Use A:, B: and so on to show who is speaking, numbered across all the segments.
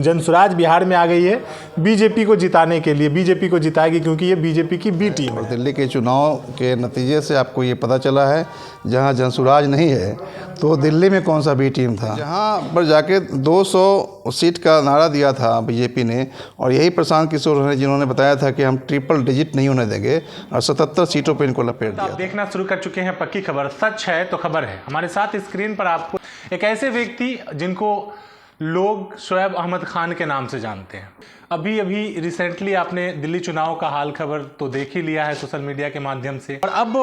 A: जनसुराज बिहार में आ गई है बीजेपी को जिताने के लिए। बीजेपी को जिताएगी क्योंकि ये बीजेपी की बी टीम है।
B: दिल्ली के चुनाव के नतीजे से आपको ये पता चला है, जहां जनसुराज नहीं है तो दिल्ली में कौन सा बी टीम था। जहां पर जाके 200 सीट का नारा दिया था बीजेपी ने, और यही प्रशांत किशोर ने जिन्होंने बताया था कि हम ट्रिपल डिजिट नहीं होने देंगे, और 77 सीटों पर इनको लपेट दिया।
A: आप देखना शुरू कर चुके हैं पक्की खबर, सच है तो खबर है। हमारे साथ स्क्रीन पर आपको एक ऐसे व्यक्ति जिनको लोग शोएब अहमद खान के नाम से जानते हैं। अभी रिसेंटली आपने दिल्ली चुनाव का हाल खबर तो देख ही लिया है सोशल मीडिया के माध्यम से, और अब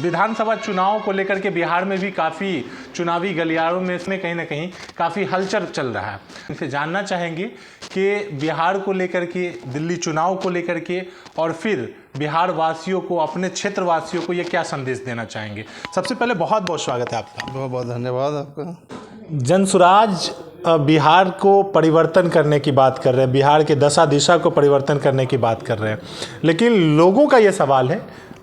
A: विधानसभा चुनाव को लेकर के बिहार में भी काफ़ी चुनावी गलियारों में इसमें कहीं ना कहीं काफ़ी हलचल चल रहा है। इनसे जानना चाहेंगे कि बिहार को लेकर के, दिल्ली चुनाव को लेकर के, और फिर बिहार वासियों को, अपने क्षेत्र वासियों को ये क्या संदेश देना चाहेंगे। सबसे पहले बहुत बहुत स्वागत है आपका।
B: बहुत बहुत धन्यवाद आपका।
A: जनसुराज बिहार को परिवर्तन करने की बात कर रहे हैं, बिहार के दशा दिशा को परिवर्तन करने की बात कर रहे हैं, लेकिन लोगों का ये सवाल है,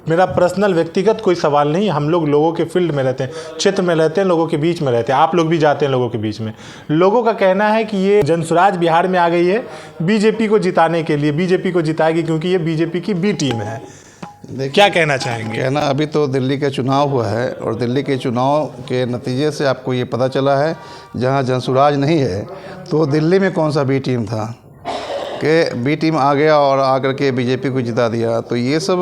A: मेरा पर्सनल व्यक्तिगत कोई सवाल नहीं, हम लोग लोगों के फील्ड में रहते हैं, क्षेत्र में रहते हैं, लोगों के बीच में रहते हैं, आप लोग भी जाते हैं लोगों के बीच में। लोगों का कहना है कि ये जनसुराज बिहार में आ गई है बीजेपी को जिताने के लिए। बीजेपी को जिताएगी क्योंकि ये बीजेपी की बी टीम है। क्या कहना चाहेंगे?
B: कहना, अभी तो दिल्ली का चुनाव हुआ है, और दिल्ली के चुनाव के नतीजे से आपको ये पता चला है, जहां जनसुराज नहीं है तो दिल्ली में कौन सा बी टीम था कि बी टीम आ गया और आकर के बीजेपी को जिता दिया। तो ये सब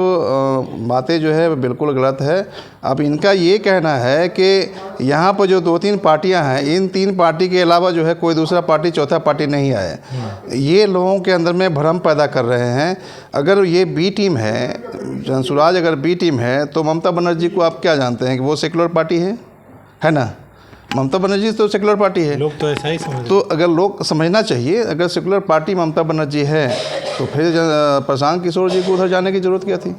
B: बातें जो है बिल्कुल गलत है। अब इनका ये कहना है कि यहाँ पर जो 2-3 पार्टियाँ हैं, इन 3 पार्टी के अलावा जो है कोई दूसरा पार्टी, चौथा पार्टी नहीं आए। ये लोगों के अंदर में भ्रम पैदा कर रहे हैं। अगर ये बी टीम है, जनसुराज अगर बी टीम है, तो ममता बनर्जी को आप क्या जानते हैं कि वो सेकुलर पार्टी है ना। ममता बनर्जी तो सेकुलर पार्टी है।
A: लोग तो ऐसा ही समझते।
B: तो अगर लोग समझना चाहिए, अगर सेकुलर पार्टी ममता बनर्जी है तो फिर प्रशांत किशोर जी को उधर जाने की ज़रूरत क्या थी।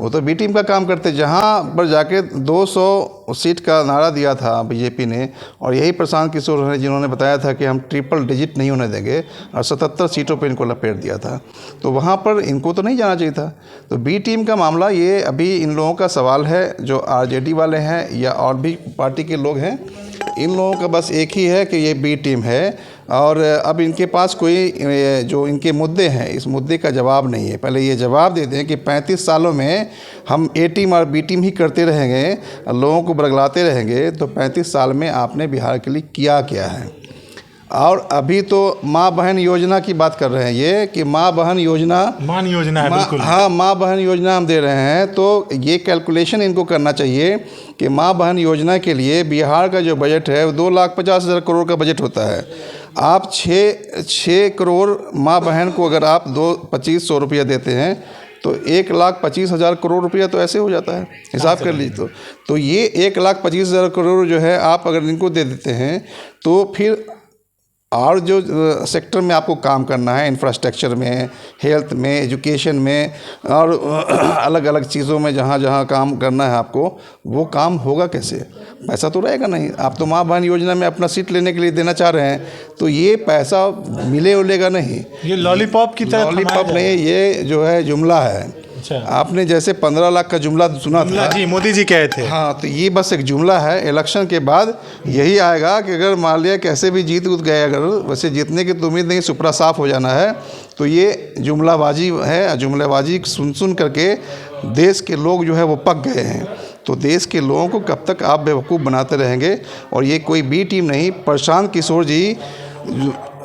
B: वो तो बी टीम का काम करते। जहां पर जाके 200 सीट का नारा दिया था बीजेपी ने, और यही प्रशांत किशोर ने जिन्होंने बताया था कि हम ट्रिपल डिजिट नहीं होने देंगे, और 77 सीटों पर इनको लपेट दिया था। तो वहाँ पर इनको तो नहीं जाना चाहिए था। तो बी टीम का मामला ये अभी इन लोगों का सवाल है, जो आरजेडी वाले हैं या और भी पार्टी के लोग हैं, इन लोगों का बस एक ही है कि ये बी टीम है। और अब इनके पास कोई जो इनके मुद्दे हैं, इस मुद्दे का जवाब नहीं है। पहले ये जवाब दे दें कि 35 सालों में हम ए टीम और बी टीम ही करते रहेंगे, लोगों को बरगलाते रहेंगे, तो 35 साल में आपने बिहार के लिए किया क्या है। और अभी तो माँ बहन योजना की बात कर रहे हैं ये, कि माँ बहन योजना,
A: मान योजना है बिल्कुल।
B: हाँ, माँ बहन योजना हम दे रहे हैं। तो ये कैलकुलेशन इनको करना चाहिए कि माँ बहन योजना के लिए बिहार का जो बजट है वो 2,50,000 करोड़ का बजट होता है। आप 6 करोड़ माँ बहन को अगर आप 2,25,000 रुपया देते हैं तो 1,25,000 करोड़ रुपया तो ऐसे हो जाता है, हिसाब कर लीजिए। तो ये 1,25,000 करोड़ जो है आप अगर इनको दे देते हैं, तो फिर और जो सेक्टर में आपको काम करना है, इंफ्रास्ट्रक्चर में, हेल्थ में, एजुकेशन में, और अलग अलग चीज़ों में जहाँ जहाँ काम करना है आपको, वो काम होगा कैसे। पैसा तो रहेगा नहीं। आप तो माँ बहन योजना में अपना सीट लेने के लिए देना चाह रहे हैं, तो ये पैसा मिलेगा नहीं।
A: ये लॉलीपॉप की तरह,
B: लॉलीपॉप नहीं, ये जो है जुमला है। आपने जैसे 15 लाख का जुमला सुना था
A: जी, मोदी जी कहे थे।
B: हाँ, तो ये बस एक जुमला है। इलेक्शन के बाद यही आएगा कि अगर मान लिया कैसे भी जीत गए, अगर वैसे जीतने की तो उम्मीद नहीं, सुपरा साफ हो जाना है, तो ये जुमलाबाजी है। जुमलाबाजी सुन करके देश के लोग जो है वो पक गए हैं। तो देश के लोगों को कब तक आप बेवकूफ़ बनाते रहेंगे। और ये कोई बी टीम नहीं, प्रशांत किशोर जी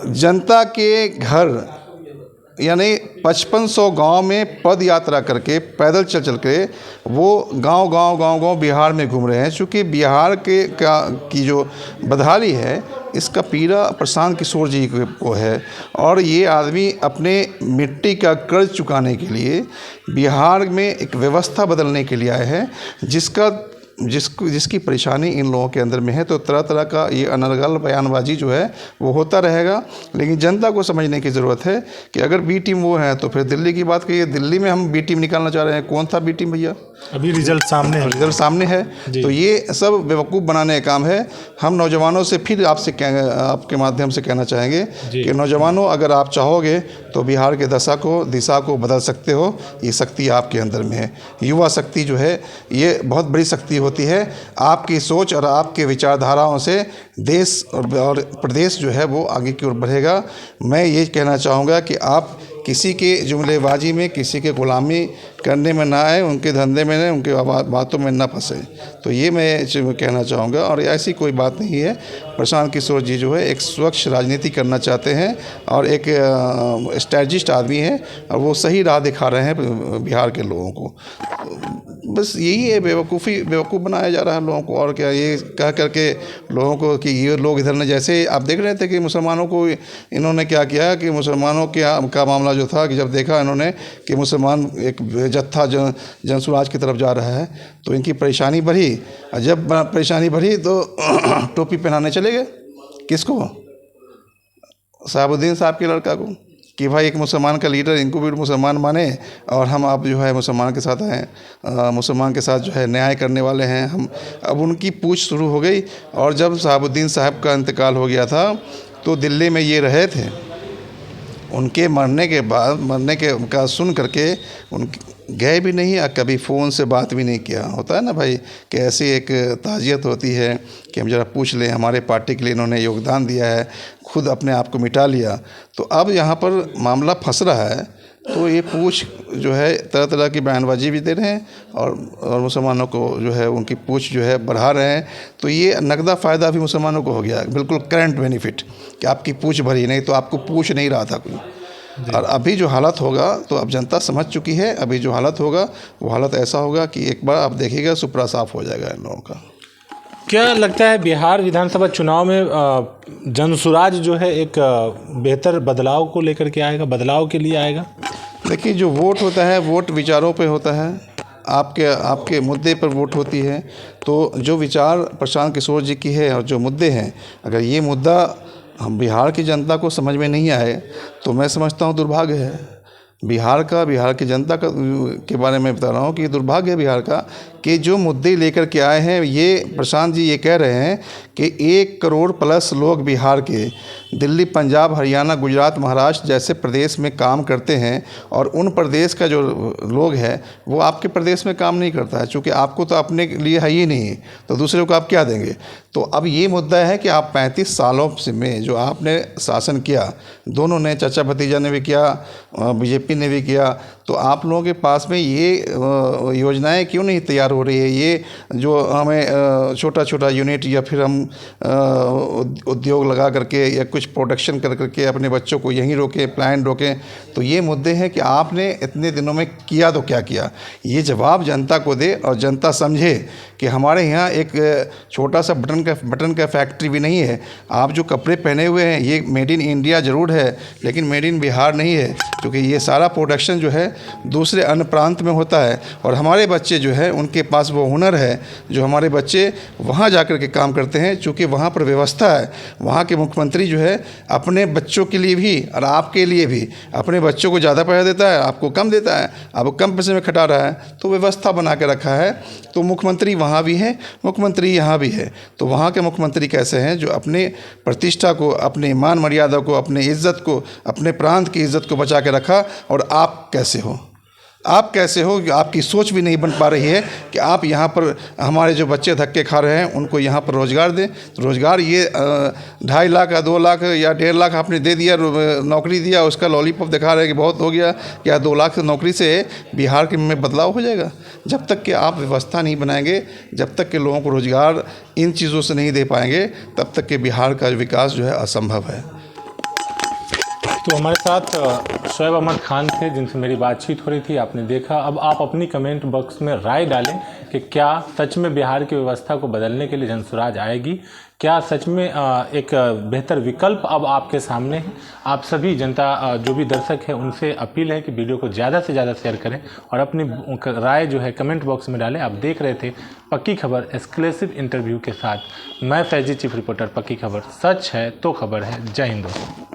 B: जनता के घर यानी 5500 गांव में पद यात्रा करके, पैदल चल के वो गांव बिहार में घूम रहे हैं। चूँकि बिहार की जो बदहाली है, इसका पीड़ा प्रशांत किशोर जी को है। और ये आदमी अपने मिट्टी का कर्ज चुकाने के लिए बिहार में एक व्यवस्था बदलने के लिए आए हैं, जिसकी परेशानी इन लोगों के अंदर में है। तो तरह तरह का ये अनर्गल बयानबाजी जो है वो होता रहेगा। लेकिन जनता को समझने की ज़रूरत है कि अगर बी टीम वो है, तो फिर दिल्ली की बात करिए। दिल्ली में हम बी टीम निकालना चाह रहे हैं, कौन था बी टीम भैया?
A: अभी रिजल्ट सामने है।
B: तो ये सब बेवकूफ़ बनाने का काम है। हम नौजवानों से फिर आपके माध्यम से कहना चाहेंगे कि नौजवानों, अगर आप चाहोगे तो बिहार के दिशा को बदल सकते हो। ये शक्ति आपके अंदर में है। युवा शक्ति जो है ये बहुत बड़ी शक्ति होती है, आपकी सोच और आपके विचारधाराओं से देश और प्रदेश जो है वो आगे की ओर बढ़ेगा। मैं ये कहना चाहूँगा कि आप किसी के जुमलेबाजी में, किसी के गुलामी करने में ना आए, उनके धंधे में न, उनके बातों में ना फंसे। तो ये मैं कहना चाहूँगा। और ऐसी कोई बात नहीं है। प्रशांत किशोर जी जो है एक स्वच्छ राजनीति करना चाहते हैं और एक स्ट्रैटेजिस्ट आदमी है और वो सही राह दिखा रहे हैं बिहार के लोगों को। बस यही है, बेवकूफ़ बनाया जा रहा है लोगों को। और क्या, ये कह करके लोगों को कि ये लोग इधर ने, जैसे आप देख रहे थे कि मुसलमानों को इन्होंने क्या किया कि मुसलमानों का मामला जो था कि जब देखा इन्होंने कि मुसलमान एक जत्था जनसुराज की तरफ जा रहा है तो इनकी परेशानी बढ़ी। और जब परेशानी बढ़ी तो टोपी पहनाने चले गए। किसको? शहाबुद्दीन साहब के लड़का को, कि भाई एक मुसलमान का लीडर, इनको भी मुसलमान माने और हम आप जो है मुसलमान के साथ हैं, मुसलमान के साथ जो है न्याय करने वाले हैं हम। अब उनकी पूछ शुरू हो गई। और जब शहाबुद्दीन साहब का इंतकाल हो गया था तो दिल्ली में ये रहे थे। उनके मरने के बाद, का सुन करके उनके गए भी नहीं और कभी फ़ोन से बात भी नहीं किया। होता है ना भाई कि ऐसी एक ताज़ियत होती है कि हम ज़रा पूछ लें, हमारे पार्टी के लिए इन्होंने योगदान दिया है, खुद अपने आप को मिटा लिया। तो अब यहाँ पर मामला फंस रहा है तो ये पूछ जो है तरह तरह की बयानबाजी भी दे रहे हैं और मुसलमानों को जो है उनकी पूछ जो है बढ़ा रहे हैं। तो ये नकदा फ़ायदा भी मुसलमानों को हो गया, बिल्कुल करंट बेनिफिट, कि आपकी पूछ भरी, नहीं तो आपको पूछ नहीं रहा था कोई। और अभी जो हालत होगा तो अब जनता समझ चुकी है। अभी जो हालत होगा वो हालत ऐसा होगा कि एक बार आप देखिएगा सुपड़ा साफ हो जाएगा इन लोगों का।
A: क्या लगता है बिहार विधानसभा चुनाव में जनसुराज जो है एक बेहतर बदलाव को लेकर के आएगा, बदलाव के लिए आएगा?
B: देखिए, जो वोट होता है वोट विचारों पे होता है, आपके मुद्दे पर वोट होती है। तो जो विचार प्रशांत किशोर जी की है और जो मुद्दे हैं, अगर ये मुद्दा हम बिहार की जनता को समझ में नहीं आए तो मैं समझता हूँ दुर्भाग्य है बिहार की जनता का। के बारे में बता रहा हूँ कि दुर्भाग्य है बिहार का कि जो मुद्दे लेकर के आए हैं, ये प्रशांत जी ये कह रहे हैं कि 1 करोड़ प्लस लोग बिहार के दिल्ली, पंजाब, हरियाणा, गुजरात, महाराष्ट्र जैसे प्रदेश में काम करते हैं और उन प्रदेश का जो लोग हैं वो आपके प्रदेश में काम नहीं करता है। चूँकि आपको तो अपने लिए है ही नहीं, तो दूसरे को आप क्या देंगे? तो अब ये मुद्दा है कि आप 35 सालों से में जो आपने शासन किया, दोनों ने, चाचा भतीजा ने भी किया, बीजेपी ने भी किया, तो आप लोगों के पास में ये योजनाएं क्यों नहीं तैयार हो रही है? ये जो हमें छोटा छोटा यूनिट या फिर हम उद्योग लगा करके या कुछ प्रोडक्शन कर करके अपने बच्चों को यहीं रोकें, प्लान रोकें, तो ये मुद्दे हैं कि आपने इतने दिनों में किया तो क्या किया? ये जवाब जनता को दे और जनता समझे कि हमारे यहाँ एक छोटा सा बटन का फैक्ट्री भी नहीं है। आप जो कपड़े पहने हुए हैं ये मेड इन इंडिया ज़रूर है, लेकिन मेड इन बिहार नहीं है, क्योंकि ये सारा प्रोडक्शन जो है दूसरे अन्य प्रांत में होता है। और हमारे बच्चे जो है उनके पास वो हुनर है जो हमारे बच्चे वहाँ जा कर के काम करते हैं, चूँकि वहाँ पर व्यवस्था है। वहाँ के मुख्यमंत्री जो है अपने बच्चों के लिए भी और आपके लिए भी अपने बच्चों को ज़्यादा पैसा देता है, आपको कम देता है, आपको कम पैसे में खटा रहा है। तो व्यवस्था बना के रखा है। तो मुख्यमंत्री वहाँ भी है, मुख्यमंत्री यहाँ भी है। तो वहाँ के मुख्यमंत्री कैसे हैं? जो अपने प्रतिष्ठा को, अपने मान मर्यादा को, अपने इज्जत को, अपने प्रांत की इज्जत को बचा के रखा। और आप कैसे हो? आप कैसे हो? आपकी सोच भी नहीं बन पा रही है कि आप यहाँ पर हमारे जो बच्चे धक्के खा रहे हैं उनको यहाँ पर रोज़गार दें। तो रोज़गार ये 2.5 लाख या 2 लाख या 1.5 लाख आपने दे दिया, नौकरी दिया, उसका लॉलीपॉप दिखा रहे हैं कि बहुत हो गया। क्या 2 लाख की नौकरी से बिहार के में बदलाव हो जाएगा? जब तक कि आप व्यवस्था नहीं बनाएंगे, जब तक कि लोगों को रोज़गार इन चीज़ों से नहीं दे पाएंगे, तब तक कि बिहार का विकास जो है असंभव है।
A: तो हमारे साथ शोएब अहमद खान थे जिनसे मेरी बातचीत हो रही थी, आपने देखा। अब आप अपनी कमेंट बॉक्स में राय डालें कि क्या सच में बिहार की व्यवस्था को बदलने के लिए जनसुराज आएगी? क्या सच में एक बेहतर विकल्प अब आपके सामने है? आप सभी जनता, जो भी दर्शक है, उनसे अपील है कि वीडियो को ज़्यादा से ज़्यादा शेयर करें और अपनी राय जो है कमेंट बॉक्स में डालें। आप देख रहे थे पक्की खबर एक्सक्लूसिव इंटरव्यू के साथ। मैं फैजी, चीफ रिपोर्टर, पक्की खबर। सच है तो खबर है। जय हिंद दोस्तों।